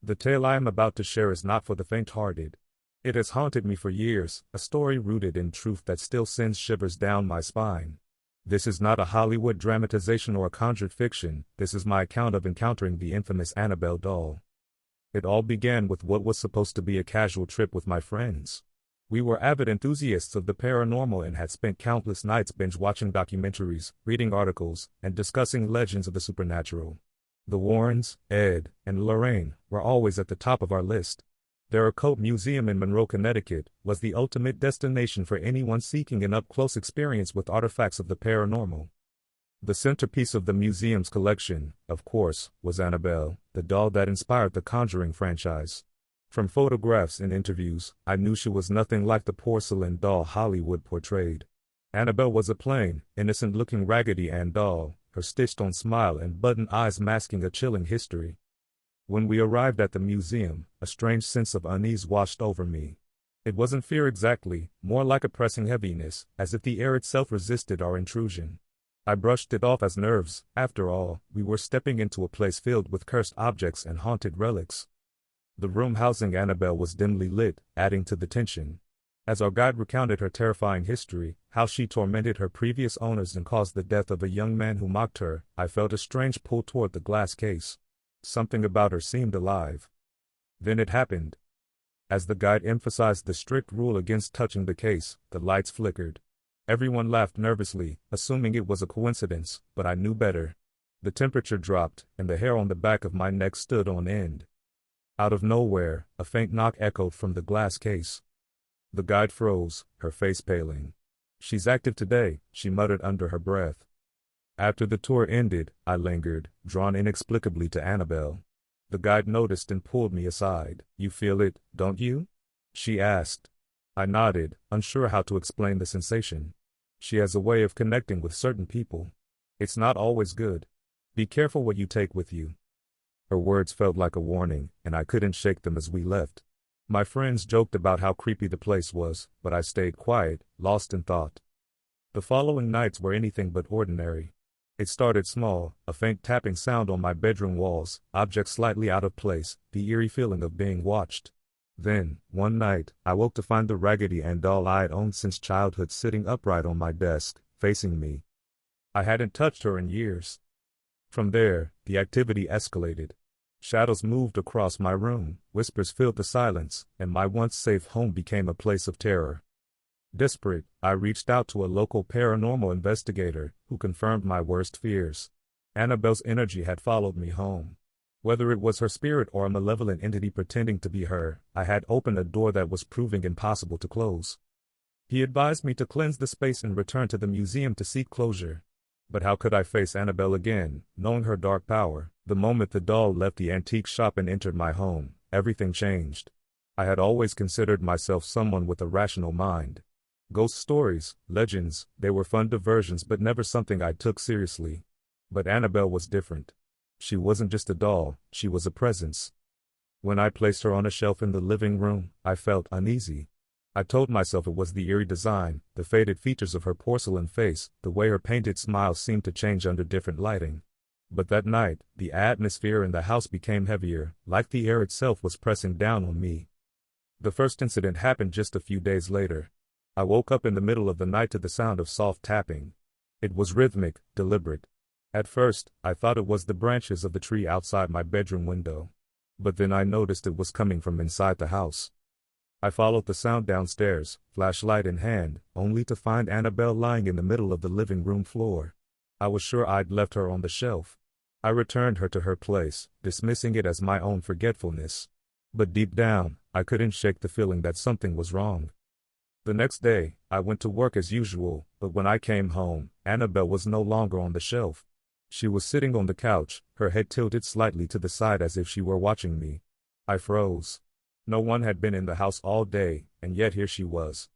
The tale I am about to share is not for the faint-hearted. It has haunted me for years, a story rooted in truth that still sends shivers down my spine. This is not a Hollywood dramatization or a conjured fiction, this is my account of encountering the infamous Annabelle doll. It all began with what was supposed to be a casual trip with my friends. We were avid enthusiasts of the paranormal and had spent countless nights binge-watching documentaries, reading articles, and discussing legends of the supernatural. The Warrens, Ed, and Lorraine were always at the top of our list. Their occult museum in Monroe, Connecticut, was the ultimate destination for anyone seeking an up-close experience with artifacts of the paranormal. The centerpiece of the museum's collection, of course, was Annabelle, the doll that inspired the Conjuring franchise. From photographs and interviews, I knew she was nothing like the porcelain doll Hollywood portrayed. Annabelle was a plain, innocent-looking Raggedy Ann doll, her stitched-on smile and button eyes masking a chilling history. When we arrived at the museum, a strange sense of unease washed over me. It wasn't fear exactly, more like a pressing heaviness, as if the air itself resisted our intrusion. I brushed it off as nerves. After all, we were stepping into a place filled with cursed objects and haunted relics. The room housing Annabelle was dimly lit, adding to the tension. As our guide recounted her terrifying history, how she tormented her previous owners and caused the death of a young man who mocked her, I felt a strange pull toward the glass case. Something about her seemed alive. Then it happened. As the guide emphasized the strict rule against touching the case, the lights flickered. Everyone laughed nervously, assuming it was a coincidence, but I knew better. The temperature dropped, and the hair on the back of my neck stood on end. Out of nowhere, a faint knock echoed from the glass case. The guide froze, her face paling. "She's active today," she muttered under her breath. After the tour ended, I lingered, drawn inexplicably to Annabelle. The guide noticed and pulled me aside. "You feel it, don't you?" she asked. I nodded, unsure how to explain the sensation. "She has a way of connecting with certain people. It's not always good. Be careful what you take with you." Her words felt like a warning, and I couldn't shake them as we left. My friends joked about how creepy the place was, but I stayed quiet, lost in thought. The following nights were anything but ordinary. It started small, a faint tapping sound on my bedroom walls, objects slightly out of place, the eerie feeling of being watched. Then, one night, I woke to find the Raggedy Ann doll I had owned since childhood sitting upright on my desk, facing me. I hadn't touched her in years. From there, the activity escalated. Shadows moved across my room, whispers filled the silence, and my once safe home became a place of terror. Desperate, I reached out to a local paranormal investigator, who confirmed my worst fears. Annabelle's energy had followed me home. Whether it was her spirit or a malevolent entity pretending to be her, I had opened a door that was proving impossible to close. He advised me to cleanse the space and return to the museum to seek closure. But how could I face Annabelle again, knowing her dark power? The moment the doll left the antique shop and entered my home, everything changed. I had always considered myself someone with a rational mind. Ghost stories, legends, they were fun diversions but never something I took seriously. But Annabelle was different. She wasn't just a doll, she was a presence. When I placed her on a shelf in the living room, I felt uneasy. I told myself it was the eerie design, the faded features of her porcelain face, the way her painted smile seemed to change under different lighting. But that night, the atmosphere in the house became heavier, like the air itself was pressing down on me. The first incident happened just a few days later. I woke up in the middle of the night to the sound of soft tapping. It was rhythmic, deliberate. At first, I thought it was the branches of the tree outside my bedroom window. But then I noticed it was coming from inside the house. I followed the sound downstairs, flashlight in hand, only to find Annabelle lying in the middle of the living room floor. I was sure I'd left her on the shelf. I returned her to her place, dismissing it as my own forgetfulness. But deep down, I couldn't shake the feeling that something was wrong. The next day, I went to work as usual, but when I came home, Annabelle was no longer on the shelf. She was sitting on the couch, her head tilted slightly to the side as if she were watching me. I froze. No one had been in the house all day, and yet here she was.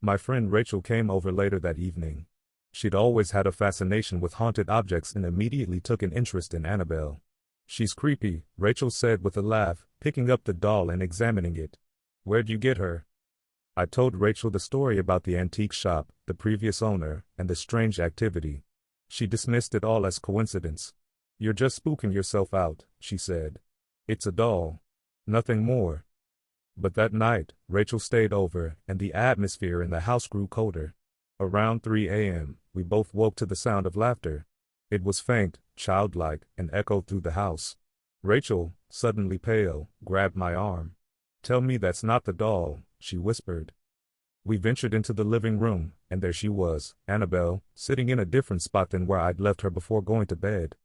My friend Rachel came over later that evening. She'd always had a fascination with haunted objects and immediately took an interest in Annabelle. "She's creepy," Rachel said with a laugh, picking up the doll and examining it. "Where'd you get her?" I told Rachel the story about the antique shop, the previous owner, and the strange activity. She dismissed it all as coincidence. "You're just spooking yourself out," she said. "It's a doll. Nothing more. But that night, Rachel stayed over, and the atmosphere in the house grew colder. Around 3 a.m., we both woke to the sound of laughter. It was faint, childlike, and echoed through the house. Rachel, suddenly pale, grabbed my arm. "Tell me that's not the doll," she whispered. We ventured into the living room, and there she was, Annabelle, sitting in a different spot than where I'd left her before going to bed.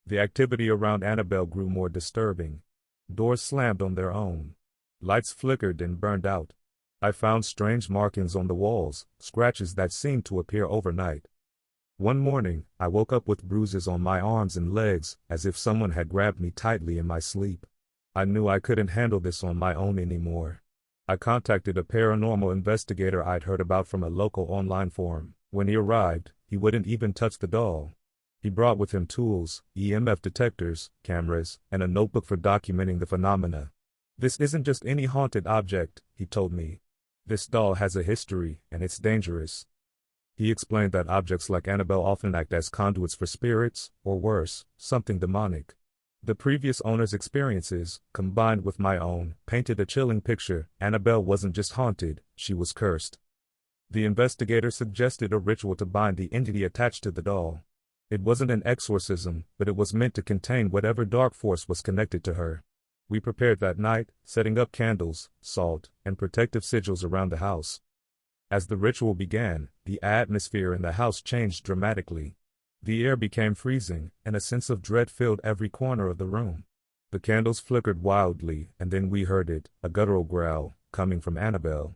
The activity around Annabelle grew more disturbing. Doors slammed on their own. Lights flickered and burned out. I found strange markings on the walls, scratches that seemed to appear overnight. One morning, I woke up with bruises on my arms and legs, as if someone had grabbed me tightly in my sleep. I knew I couldn't handle this on my own anymore. I contacted a paranormal investigator I'd heard about from a local online forum. When he arrived, he wouldn't even touch the doll. He brought with him tools, EMF detectors, cameras, and a notebook for documenting the phenomena. "This isn't just any haunted object," he told me. "This doll has a history, and it's dangerous." He explained that objects like Annabelle often act as conduits for spirits, or worse, something demonic. The previous owner's experiences, combined with my own, painted a chilling picture. Annabelle wasn't just haunted, she was cursed. The investigator suggested a ritual to bind the entity attached to the doll. It wasn't an exorcism, but it was meant to contain whatever dark force was connected to her. We prepared that night, setting up candles, salt, and protective sigils around the house. As the ritual began, the atmosphere in the house changed dramatically. The air became freezing, and a sense of dread filled every corner of the room. The candles flickered wildly, and then we heard it, a guttural growl, coming from Annabelle.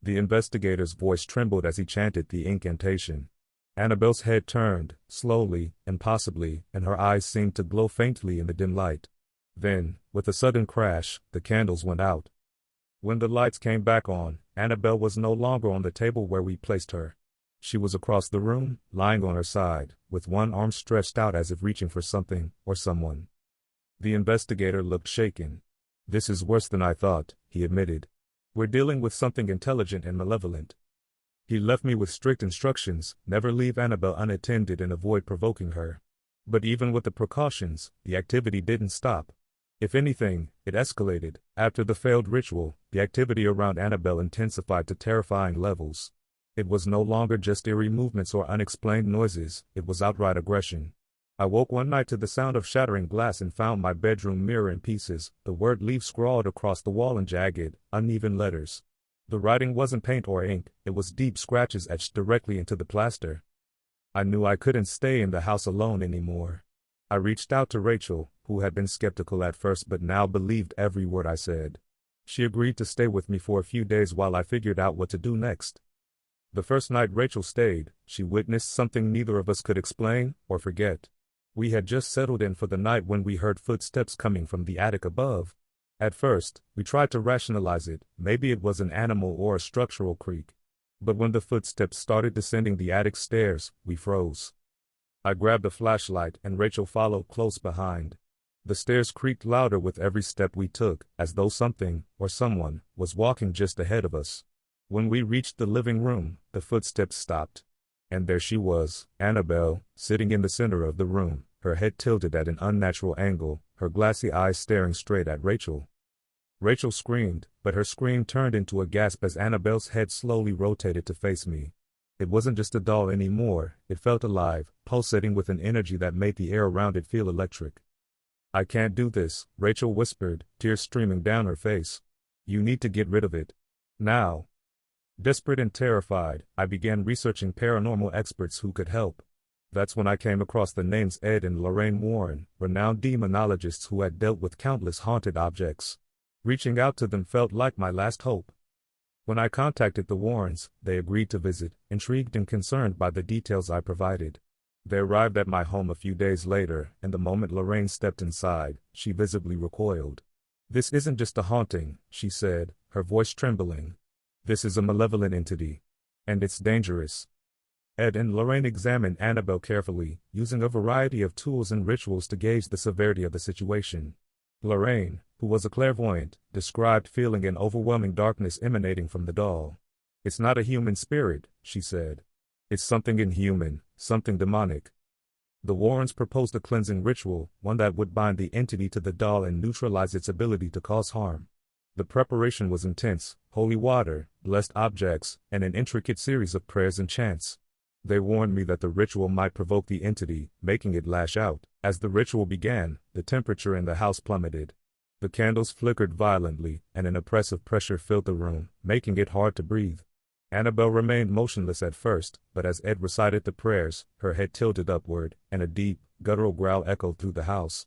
The investigator's voice trembled as he chanted the incantation. Annabelle's head turned, slowly, impossibly, and her eyes seemed to glow faintly in the dim light. Then, with a sudden crash, the candles went out. When the lights came back on, Annabelle was no longer on the table where we placed her. She was across the room, lying on her side, with one arm stretched out as if reaching for something, or someone. The investigator looked shaken. "This is worse than I thought," he admitted. "We're dealing with something intelligent and malevolent." He left me with strict instructions: never leave Annabelle unattended and avoid provoking her. But even with the precautions, the activity didn't stop. If anything, it escalated. After the failed ritual, the activity around Annabelle intensified to terrifying levels. It was no longer just eerie movements or unexplained noises, it was outright aggression. I woke one night to the sound of shattering glass and found my bedroom mirror in pieces, the word "leave" scrawled across the wall in jagged, uneven letters. The writing wasn't paint or ink, it was deep scratches etched directly into the plaster. I knew I couldn't stay in the house alone anymore. I reached out to Rachel, who had been skeptical at first but now believed every word I said. She agreed to stay with me for a few days while I figured out what to do next. The first night Rachel stayed, she witnessed something neither of us could explain or forget. We had just settled in for the night when we heard footsteps coming from the attic above. At first, we tried to rationalize it, maybe it was an animal or a structural creak. But when the footsteps started descending the attic stairs, we froze. I grabbed a flashlight and Rachel followed close behind. The stairs creaked louder with every step we took, as though something, or someone, was walking just ahead of us. When we reached the living room, the footsteps stopped. And there she was, Annabelle, sitting in the center of the room, her head tilted at an unnatural angle, her glassy eyes staring straight at Rachel. Rachel screamed, but her scream turned into a gasp as Annabelle's head slowly rotated to face me. It wasn't just a doll anymore, it felt alive, pulsating with an energy that made the air around it feel electric. "I can't do this," Rachel whispered, tears streaming down her face. "You need to get rid of it. Now." Desperate and terrified, I began researching paranormal experts who could help. That's when I came across the names Ed and Lorraine Warren, renowned demonologists who had dealt with countless haunted objects. Reaching out to them felt like my last hope. When I contacted the Warrens, they agreed to visit, intrigued and concerned by the details I provided. They arrived at my home a few days later, and the moment Lorraine stepped inside, she visibly recoiled. "This isn't just a haunting," she said, her voice trembling. "This is a malevolent entity. And it's dangerous." Ed and Lorraine examined Annabelle carefully, using a variety of tools and rituals to gauge the severity of the situation. Lorraine, who was a clairvoyant, described feeling an overwhelming darkness emanating from the doll. "It's not a human spirit," she said. "It's something inhuman, something demonic." The Warrens proposed a cleansing ritual, one that would bind the entity to the doll and neutralize its ability to cause harm. The preparation was intense: holy water, blessed objects, and an intricate series of prayers and chants. They warned me that the ritual might provoke the entity, making it lash out. As the ritual began, the temperature in the house plummeted. The candles flickered violently, and an oppressive pressure filled the room, making it hard to breathe. Annabelle remained motionless at first, but as Ed recited the prayers, her head tilted upward, and a deep, guttural growl echoed through the house.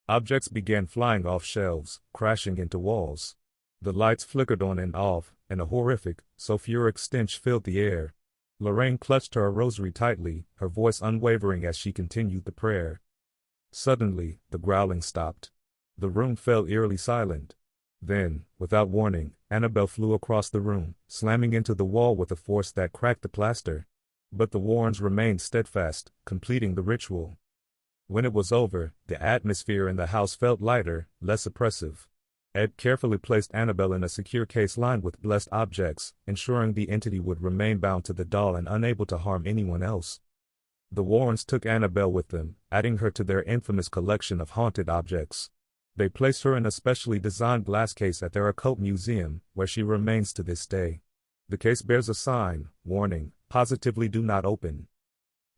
Objects began flying off shelves, crashing into walls. The lights flickered on and off, and a horrific, sulfuric stench filled the air. Lorraine clutched her rosary tightly, her voice unwavering as she continued the prayer. Suddenly, the growling stopped. The room fell eerily silent. Then, without warning, Annabelle flew across the room, slamming into the wall with a force that cracked the plaster. But the Warrens remained steadfast, completing the ritual. When it was over, the atmosphere in the house felt lighter, less oppressive. Ed carefully placed Annabelle in a secure case lined with blessed objects, ensuring the entity would remain bound to the doll and unable to harm anyone else. The Warrens took Annabelle with them, adding her to their infamous collection of haunted objects. They placed her in a specially designed glass case at their occult museum, where she remains to this day. The case bears a sign, warning, positively do not open.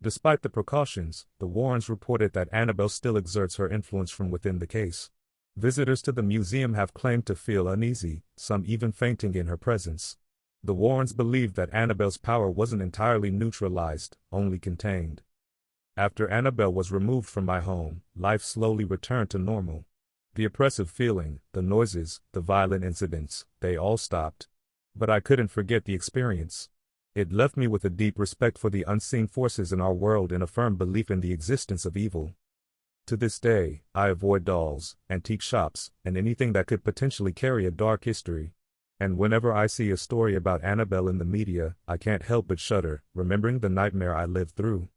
Despite the precautions, the Warrens reported that Annabelle still exerts her influence from within the case. Visitors to the museum have claimed to feel uneasy, some even fainting in her presence. The Warrens believed that Annabelle's power wasn't entirely neutralized, only contained. After Annabelle was removed from my home, life slowly returned to normal. The oppressive feeling, the noises, the violent incidents, they all stopped. But I couldn't forget the experience. It left me with a deep respect for the unseen forces in our world and a firm belief in the existence of evil. To this day, I avoid dolls, antique shops, and anything that could potentially carry a dark history. And whenever I see a story about Annabelle in the media, I can't help but shudder, remembering the nightmare I lived through.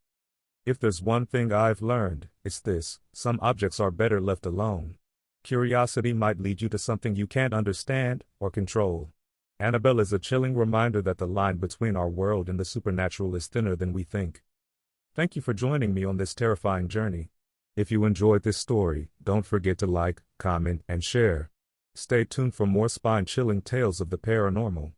If there's one thing I've learned, it's this: some objects are better left alone. Curiosity might lead you to something you can't understand or control. Annabelle is a chilling reminder that the line between our world and the supernatural is thinner than we think. Thank you for joining me on this terrifying journey. If you enjoyed this story, don't forget to like, comment, and share. Stay tuned for more spine-chilling tales of the paranormal.